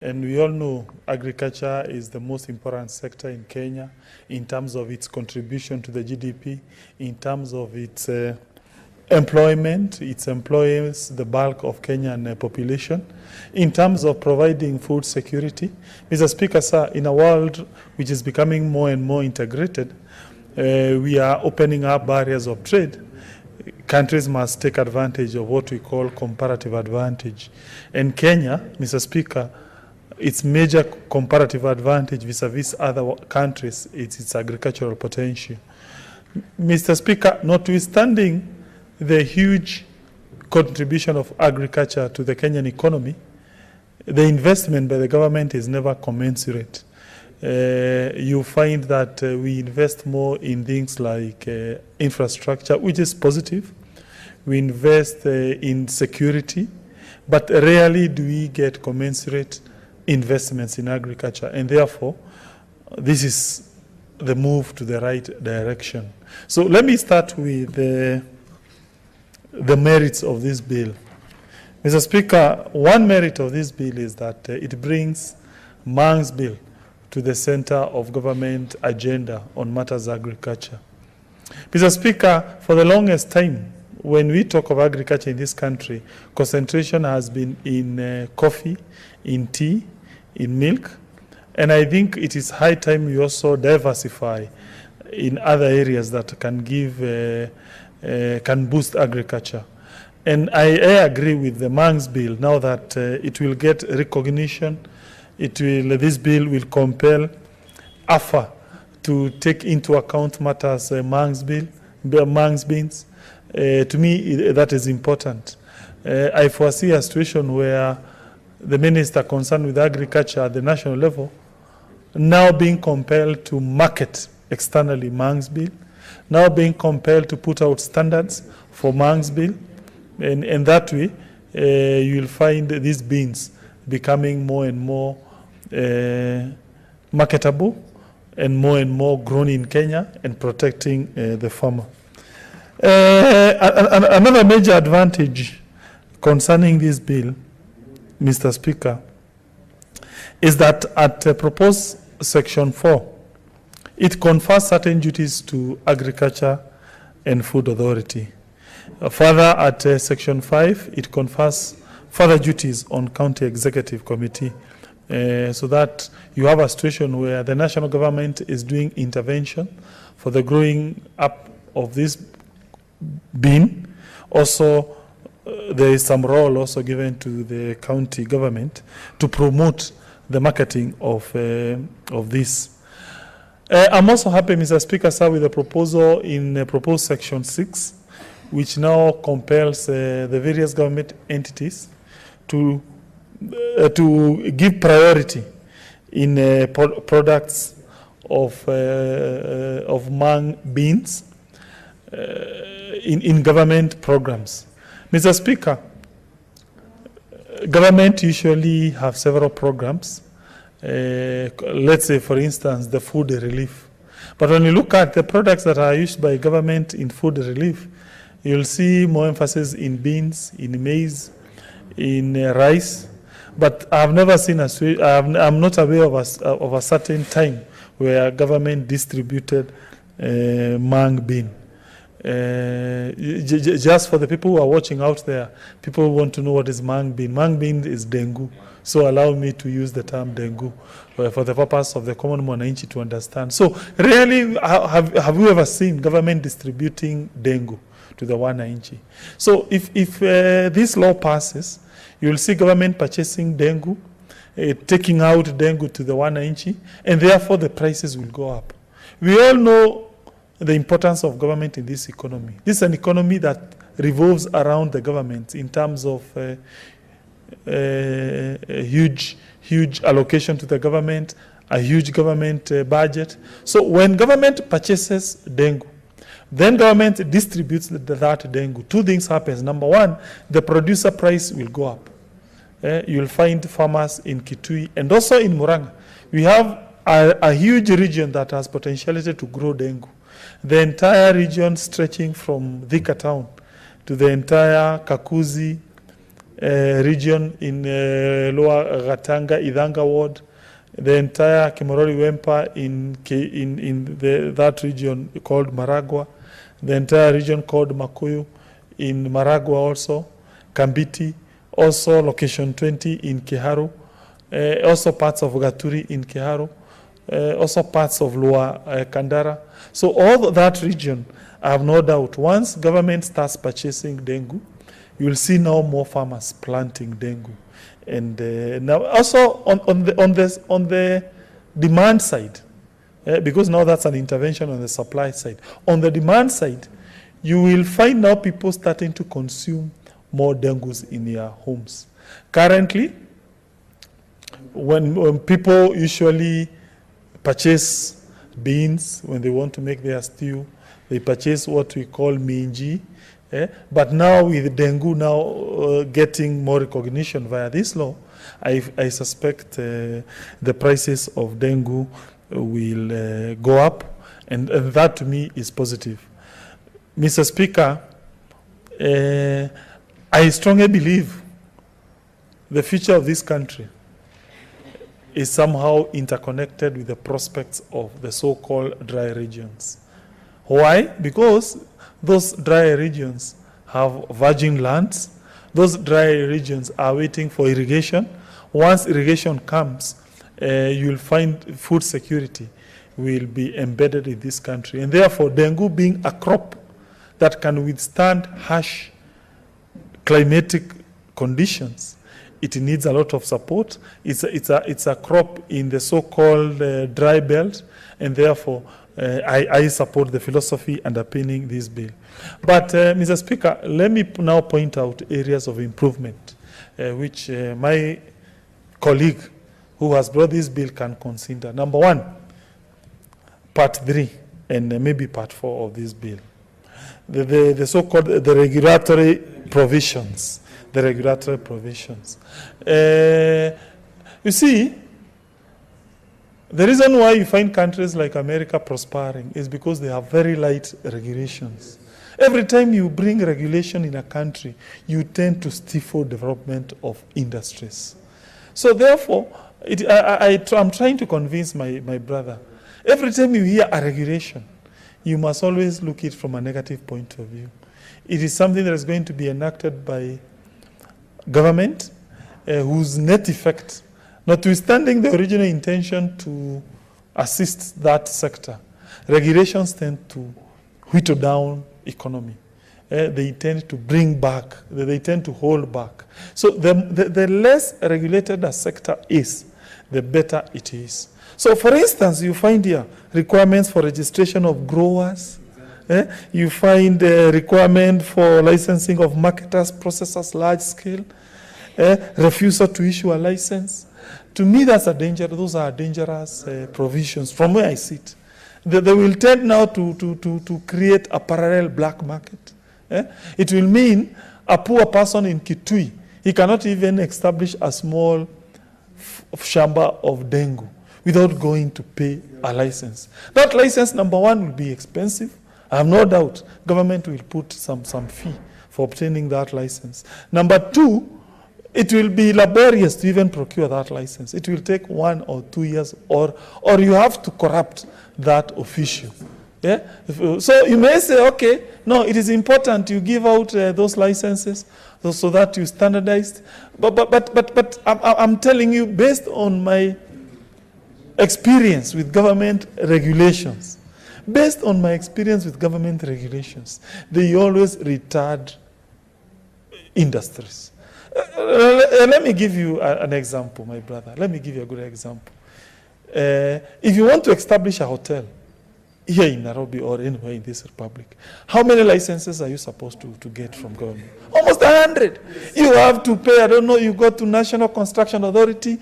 And we all know agriculture is the most important sector in Kenya in terms of its contribution to the GDP, in terms of its employment. It employs the bulk of Kenyan population. In terms of providing food security, Mr. Speaker, sir, in a world which is becoming more and more integrated, we are opening up barriers of trade. Countries must take advantage of what we call comparative advantage. And Kenya, Mr. Speaker, its major comparative advantage vis-a-vis other countries is its agricultural potential. Mr. Speaker, notwithstanding the huge contribution of agriculture to the Kenyan economy, the investment by the government is never commensurate. You find that we invest more in things like infrastructure, which is positive. We invest in security, but rarely do we get commensurate investments in agriculture, and therefore this is the move to the right direction. So let me start with the merits of this bill. Mr. Speaker, one merit of this bill is that it brings Mang's bill to the center of government agenda on matters agriculture. Mr. Speaker, for the longest time, when we talk of agriculture in this country, concentration has been in coffee, in tea, in milk, and I think it is high time we also diversify in other areas that can can boost agriculture. And I agree with the Mang's bill now that it will get recognition. This bill will compel AFA to take into account matters Mang's beans. To me, that is important. I foresee a situation where the minister concerned with agriculture at the national level now being compelled to market externally Mang's bill, now being compelled to put out standards for Mang's bill, and that way you will find these beans becoming more and more marketable and more grown in Kenya and protecting the farmer. Another major advantage concerning this bill, Mr. Speaker, is that at proposed Section 4, it confers certain duties to Agriculture and Food Authority. Further, at Section 5, it confers further duties on County Executive Committee, so that you have a situation where the national government is doing intervention for the growing up of this bean. Also, there is some role also given to the county government to promote the marketing of this. I'm also happy, Mr. Speaker, sir, with the proposal in proposed Section 6, which now compels the various government entities to give priority in products of Mang beans in government programs. Mr. Speaker, government usually have several programs. Let's say, for instance, the food relief. But when you look at the products that are used by government in food relief, you'll see more emphasis in beans, in maize, in rice. But I've never seen I'm not aware of a certain time where government distributed Mang bean. Just for the people who are watching out there, people want to know what is Mang bean. Mang bean is dengu. So allow me to use the term dengu for the purpose of the common mwananchi to understand. So really, have you ever seen government distributing dengu to the wananchi? So if this law passes, you will see government purchasing dengu, taking out dengu to the wananchi, and therefore the prices will go up. We all know the importance of government in this economy. This is an economy that revolves around the government in terms of a huge allocation to the government, a huge government budget. So when government purchases dengu, then government distributes that dengu. Two things happen. Number one, the producer price will go up. You'll find farmers in Kitui and also in Murang'a. We have a huge region that has potentiality to grow dengu. The entire region stretching from Thika town to the entire Kakuzi, region in Lower Gatanga, Idhanga ward, the entire Kimorori Wempa in that region called Maragua, the entire region called Makuyu in Maragua also, Kambiti, also location 20 in Kiharu, also parts of Gaturi in Kiharu, also parts of Lower Kandara. So all that region, I have no doubt, once government starts purchasing dengu, you will see now more farmers planting dengu. And now also on the demand side, because now that's an intervention on the supply side. On the demand side, you will find now people starting to consume more dengus in their homes. Currently, when people usually purchase beans when they want to make their stew, they purchase what we call minji. But now with dengue now getting more recognition via this law, I suspect the prices of dengue will go up, and that to me is positive. Mr. Speaker, I strongly believe the future of this country is somehow interconnected with the prospects of the so-called dry regions. Why? Because those dry regions have virgin lands. Those dry regions are waiting for irrigation. Once irrigation comes, you'll find food security will be embedded in this country. And therefore, dengue being a crop that can withstand harsh climatic conditions, it needs a lot of support. It's a crop in the so-called dry belt, and therefore, I support the philosophy underpinning this bill. But, Mr. Speaker, let me now point out areas of improvement which my colleague who has brought this bill can consider. Number one, part 3 and maybe part 4 of this bill. The so-called the regulatory provisions. The regulatory provisions. You see, the reason why you find countries like America prospering is because they have very light regulations. Every time you bring regulation in a country, you tend to stifle development of industries. So therefore, I'm trying to convince my brother, every time you hear a regulation, you must always look at it from a negative point of view. It is something that is going to be enacted by government whose net effect, notwithstanding the original intention to assist that sector, regulations tend to whittle down economy. They tend to bring back, they tend to hold back. So the less regulated a sector is, the better it is. So for instance, you find here requirements for registration of growers. You find a requirement for licensing of marketers, processors, large scale. Refusal to issue a license. To me, that's a danger. Those are dangerous provisions from where I sit. They will tend now to create a parallel black market. It will mean a poor person in Kitui, he cannot even establish a small shamba of dengue without going to pay a license. That license, number one, will be expensive. I have no doubt government will put some fee for obtaining that license. Number two, it will be laborious to even procure that license. It will take 1 or 2 years, or you have to corrupt that official. Yeah? So you may say, okay, no, it is important you give out those licenses so that you standardized. But I'm telling you, based on my experience with government regulations, they always retard industries. Let me give you an example, my brother. Let me give you a good example. If you want to establish a hotel here in Nairobi or anywhere in this republic, how many licenses are you supposed to get from government? Almost 100. You have to pay, I don't know, you go to National Construction Authority,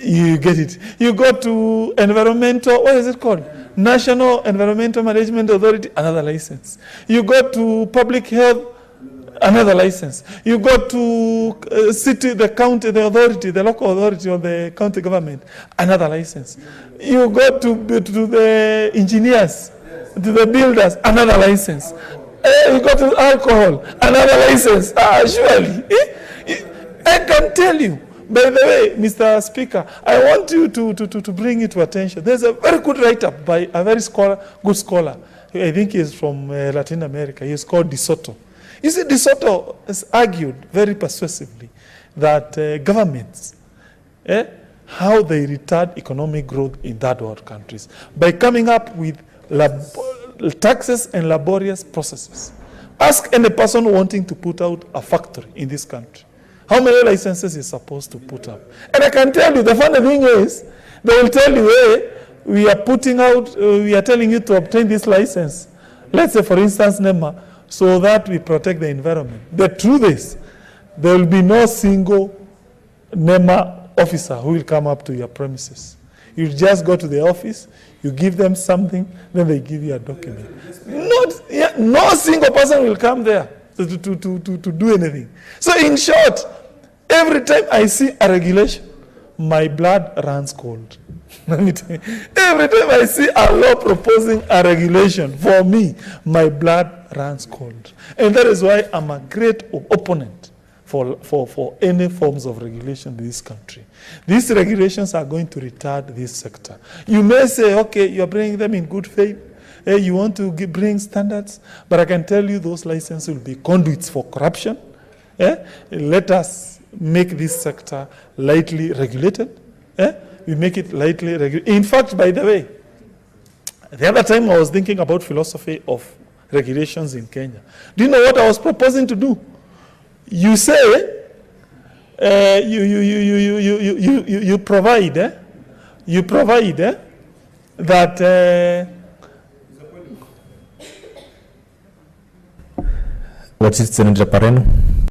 you get it. You go to environmental, what is it called? National Environmental Management Authority, another license. You go to public health, another license. You go to city, the county, the authority, the local authority or the county government, another license. You go to the engineers, to the builders, another license. You go to alcohol, another license. Surely. I can tell you. By the way, Mr. Speaker, I want you to bring it to attention. There's a very good write-up by a very good scholar. I think he's from Latin America. He's called De Soto. You see, De Soto has argued very persuasively that governments, how they retard economic growth in third world countries by coming up with taxes and laborious processes. Ask any person wanting to put out a factory in this country how many licenses is supposed to put up. And I can tell you, the funny thing is, they will tell you, hey, we are putting out, we are telling you to obtain this license. Let's say, for instance, NEMA, so that we protect the environment. The truth is, there will be no single NEMA officer who will come up to your premises. You just go to the office, you give them something, then they give you a document. No single person will come there to do anything. So in short, every time I see a regulation, my blood runs cold. Let me tell you, every time I see a law proposing a regulation, for me, my blood runs cold. And that is why I'm a great opponent for any forms of regulation in this country. These regulations are going to retard this sector. You may say, okay, you're bringing them in good faith. You want to bring standards, but I can tell you those licenses will be conduits for corruption. Let us make this sector lightly regulated. We make it lightly regulated. In fact, by the way, the other time I was thinking about philosophy of regulations in Kenya. Do you know what I was proposing to do? You say, you provide that. What is Senator Pareno?